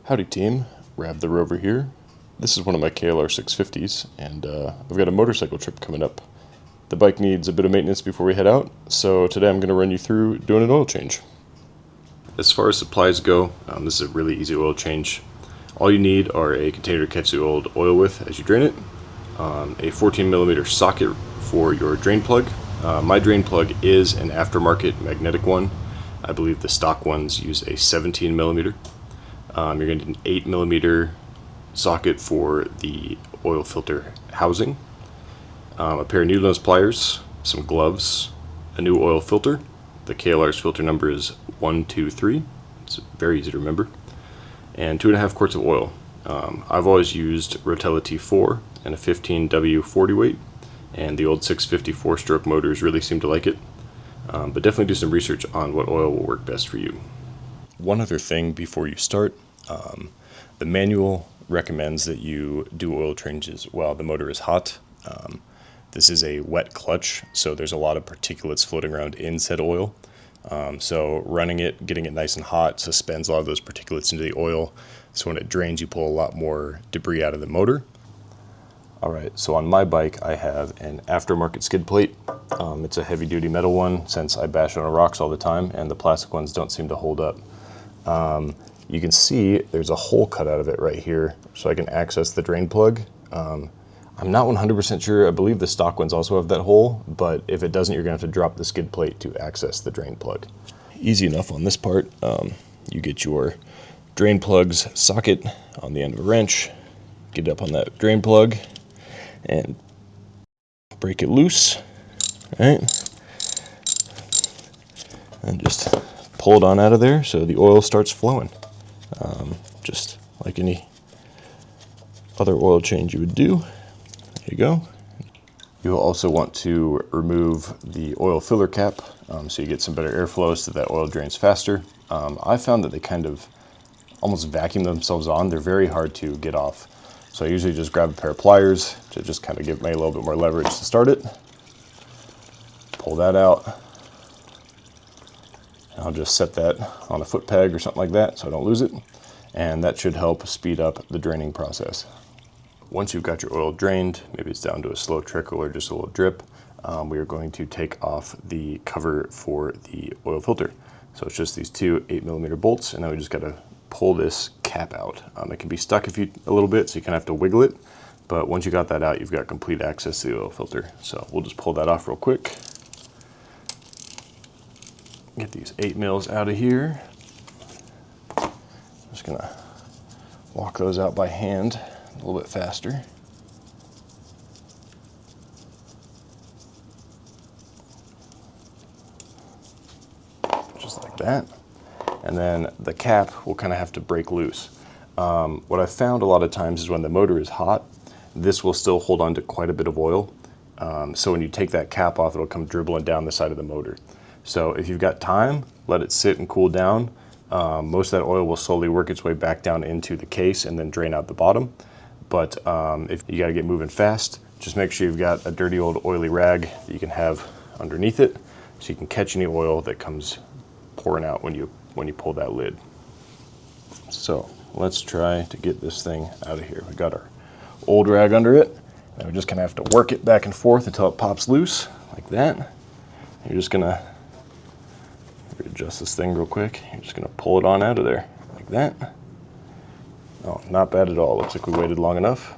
Howdy team, Rab the Rover here. This is one of my KLR 650s, and I've got a motorcycle trip coming up. The bike needs a bit of maintenance before we head out, so today I'm going to run you through doing an oil change. As far as supplies go, this is a really easy oil change. All you need are a container to catch the oil with as you drain it, a 14mm socket for your drain plug. My drain plug is an aftermarket magnetic one. I believe the stock ones use a 17mm. You're going to need an 8mm socket for the oil filter housing, a pair of needle nose pliers, some gloves, a new oil filter. The KLR's filter number is 123. It's very easy to remember. And 2.5 quarts of oil. I've always used Rotella T4 and a 15W40 weight, and the old 650 4-stroke motors really seem to like it. But definitely do some research on what oil will work best for you. One other thing before you start, the manual recommends that you do oil changes while the motor is hot. This is a wet clutch, so there's a lot of particulates floating around in said oil. So running it, getting it nice and hot, suspends a lot of those particulates into the oil, so when it drains you pull a lot more debris out of the motor. Alright, so on my bike I have an aftermarket skid plate. It's a heavy duty metal one since I bash it on rocks all the time and the plastic ones don't seem to hold up. You can see there's a hole cut out of it right here so I can access the drain plug. I'm not 100% sure, I believe the stock ones also have that hole, but if it doesn't you're going to have to drop the skid plate to access the drain plug. Easy enough on this part. You get your drain plug's socket on the end of a wrench, get it up on that drain plug, and break it loose, right? And just pull it on out of there so the oil starts flowing, just like any other oil change you would do. There you go. You'll also want to remove the oil filler cap so you get some better airflow so that oil drains faster. I found that they kind of almost vacuum themselves on. They're very hard to get off. So I usually just grab a pair of pliers to just kind of give me a little bit more leverage to start it. Pull that out. And I'll just set that on a foot peg or something like that so I don't lose it. And that should help speed up the draining process. Once you've got your oil drained, maybe it's down to a slow trickle or just a little drip, we are going to take off the cover for the oil filter. So it's just these two 8mm bolts, and then we just got to pull this cap out. It can be stuck a little bit, so you kind of have to wiggle it, but once you got that out, you've got complete access to the oil filter. So we'll just pull that off real quick. Get these 8mm out of here. Just gonna walk those out by hand a little bit faster. Just like that. And then the cap will kind of have to break loose. What I've found a lot of times is when the motor is hot, this will still hold on to quite a bit of oil. So when you take that cap off, it'll come dribbling down the side of the motor. So if you've got time, let it sit and cool down. Most of that oil will slowly work its way back down into the case and then drain out the bottom. But if you gotta get moving fast, just make sure you've got a dirty old oily rag that you can have underneath it so you can catch any oil that comes pouring out when you pull that lid. So let's try to get this thing out of here. We got our old rag under it, and we're just gonna have to work it back and forth until it pops loose, like that. You're just gonna adjust this thing real quick. You're just gonna pull it on out of there, like that. Oh, not bad at all. Looks like we waited long enough.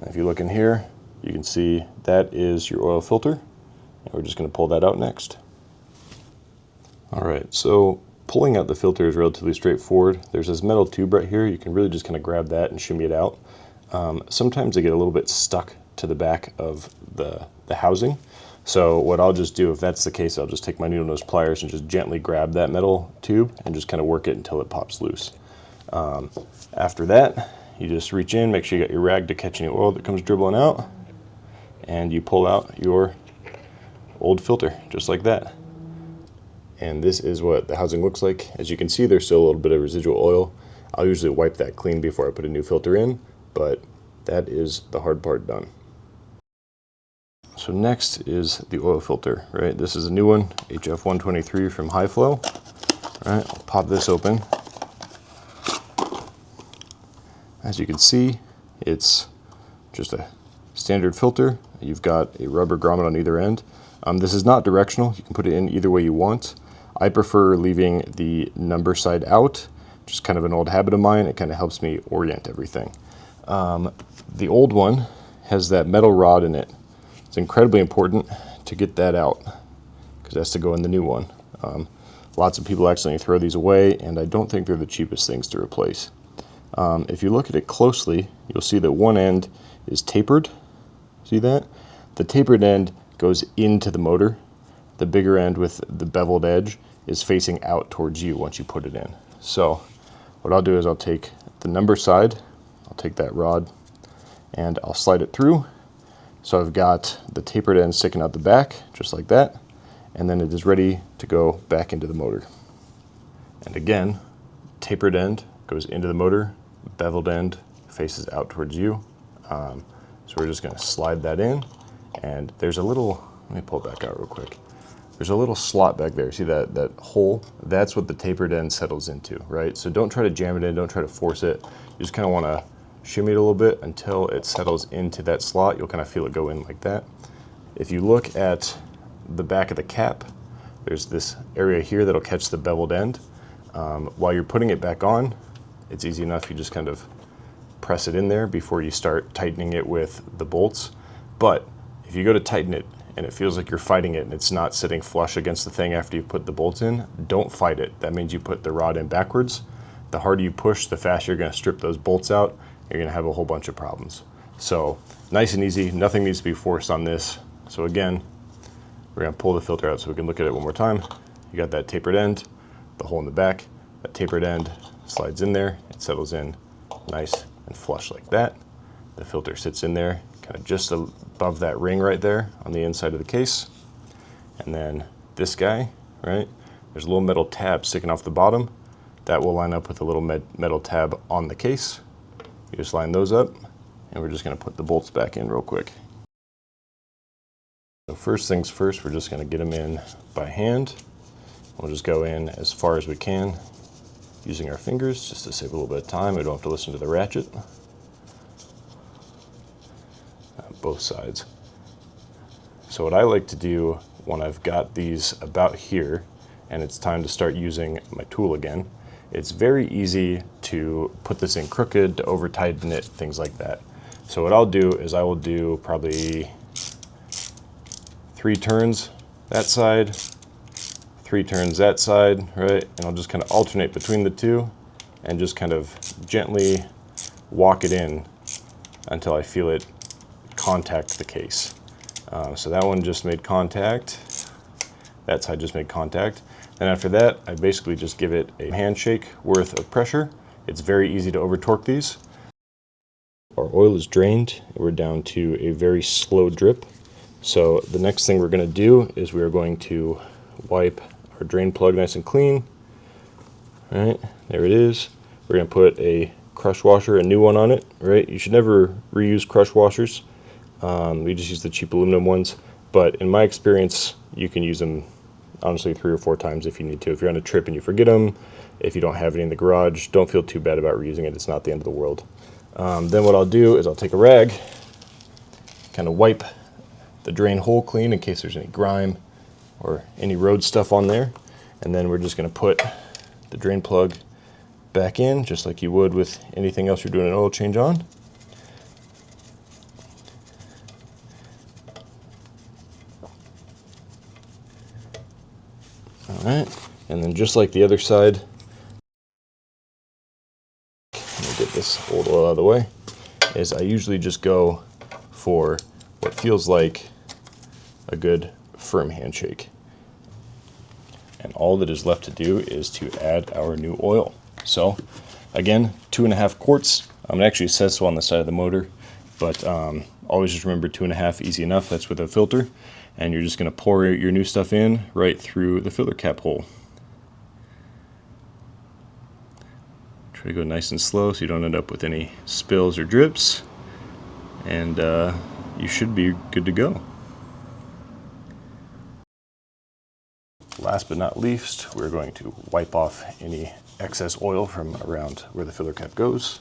And if you look in here, you can see that is your oil filter, and we're just gonna pull that out next. All right, so pulling out the filter is relatively straightforward. There's this metal tube right here. You can really just kind of grab that and shimmy it out. Sometimes they get a little bit stuck to the back of the housing. So what I'll just do, if that's the case, I'll just take my needle nose pliers and just gently grab that metal tube and just kind of work it until it pops loose. After that, you just reach in, make sure you got your rag to catch any oil that comes dribbling out, and you pull out your old filter, just like that. And this is what the housing looks like. As you can see, there's still a little bit of residual oil. I'll usually wipe that clean before I put a new filter in, but that is the hard part done. So next is the oil filter, right? This is a new one, HF123 from High Flow. All right, I'll pop this open. As you can see, it's just a standard filter. You've got a rubber grommet on either end. This is not directional. You can put it in either way you want. I prefer leaving the number side out, just kind of an old habit of mine. It kind of helps me orient everything. The old one has that metal rod in it. It's incredibly important to get that out because it has to go in the new one. Lots of people accidentally throw these away, and I don't think they're the cheapest things to replace. If you look at it closely, you'll see that one end is tapered. See that? The tapered end goes into the motor. The bigger end with the beveled edge is facing out towards you once you put it in. So what I'll do is I'll take the number side, I'll take that rod, and I'll slide it through. So I've got the tapered end sticking out the back, just like that, and then it is ready to go back into the motor. And again, tapered end goes into the motor, beveled end faces out towards you. So we're just going to slide that in, and there's a little, let me pull it back out real quick. There's a little slot back there. See that hole? That's what the tapered end settles into, right? So don't try to jam it in, don't try to force it. You just kind of want to shimmy it a little bit until it settles into that slot. You'll kind of feel it go in like that. If you look at the back of the cap, there's this area here that'll catch the beveled end. While you're putting it back on, it's easy enough. You just kind of press it in there before you start tightening it with the bolts. But if you go to tighten it and it feels like you're fighting it and it's not sitting flush against the thing after you've put the bolts in, don't fight it. That means you put the rod in backwards. The harder you push, the faster you're going to strip those bolts out. You're going to have a whole bunch of problems. So nice and easy. Nothing needs to be forced on this. So again, we're going to pull the filter out so we can look at it one more time. You got that tapered end, the hole in the back. That tapered end slides in there. It settles in nice and flush like that. The filter sits in there, kind of just above that ring right there on the inside of the case. And then this guy, right? There's a little metal tab sticking off the bottom. That will line up with a little metal tab on the case. You just line those up, and we're just going to put the bolts back in real quick. So first things first, we're just going to get them in by hand. We'll just go in as far as we can using our fingers just to save a little bit of time. We don't have to listen to the ratchet. Both sides. So what I like to do when I've got these about here and it's time to start using my tool again, it's very easy to put this in crooked, to over tighten it, things like that. So what I'll do is I will do probably 3 turns that side, 3 turns that side, right? And I'll just kind of alternate between the two and just kind of gently walk it in until I feel it contact the case. So that one just made contact. That side just made contact. Then after that, I basically just give it a handshake worth of pressure. It's very easy to over torque these. Our oil is drained. We're down to a very slow drip. So the next thing we're going to do is we are going to wipe our drain plug nice and clean. All right, there it is. We're going to put a crush washer, a new one on it, right? You should never reuse crush washers. We just use the cheap aluminum ones, but in my experience, you can use them honestly 3 or 4 times if you need to. If you're on a trip and you forget them, if you don't have any in the garage, don't feel too bad about reusing it. It's not the end of the world. Then what I'll do is I'll take a rag, kind of wipe the drain hole clean in case there's any grime or any road stuff on there. And then we're just going to put the drain plug back in, just like you would with anything else you're doing an oil change on. All right, and then just like the other side, let me get this old oil out of the way, is I usually just go for what feels like a good firm handshake. And all that is left to do is to add our new oil. So again, 2.5 quarts. It actually says so on the side of the motor, but always just remember 2.5, easy enough. That's with a filter. And you're just going to pour your new stuff in right through the filler cap hole. Try to go nice and slow so you don't end up with any spills or drips. And you should be good to go. Last but not least, we're going to wipe off any excess oil from around where the filler cap goes.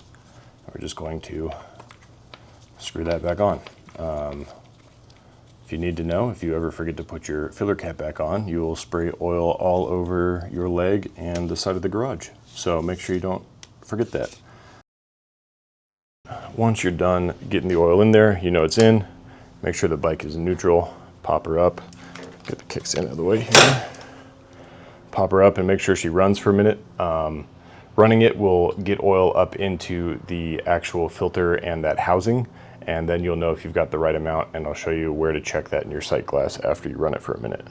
We're just going to screw that back on. If you need to know, if you ever forget to put your filler cap back on, you will spray oil all over your leg and the side of the garage. So make sure you don't forget that. Once you're done getting the oil in there, you know it's in. Make sure the bike is neutral. Pop her up. Get the kickstand out of the way here. Pop her up and make sure she runs for a minute. Running it will get oil up into the actual filter and that housing, and then you'll know if you've got the right amount, and I'll show you where to check that in your sight glass after you run it for a minute.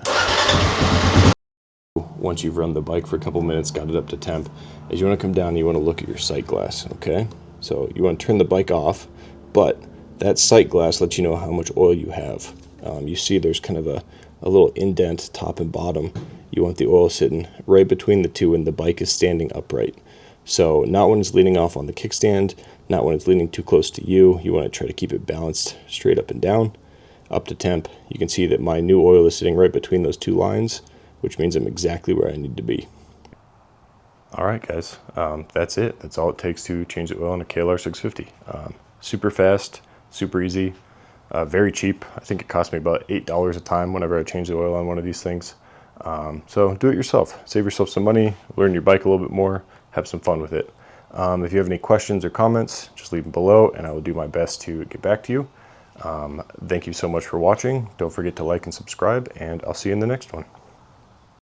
Once you've run the bike for a couple minutes, got it up to temp, as you want to come down, you want to look at your sight glass, okay? So you want to turn the bike off, but that sight glass lets you know how much oil you have. You see there's kind of a little indent top and bottom. You want the oil sitting right between the two and the bike is standing upright. So not when it's leaning off on the kickstand, not when it's leaning too close to you. You want to try to keep it balanced straight up and down. Up to temp, you can see that my new oil is sitting right between those two lines, which means I'm exactly where I need to be. All right, guys, that's it. That's all it takes to change the oil in a KLR 650. Super fast, super easy, very cheap. I think it cost me about $8 a time whenever I change the oil on one of these things. So do it yourself. Save yourself some money, learn your bike a little bit more, have some fun with it. If you have any questions or comments, just leave them below and I will do my best to get back to you. Thank you so much for watching. Don't forget to like and subscribe, and I'll see you in the next one.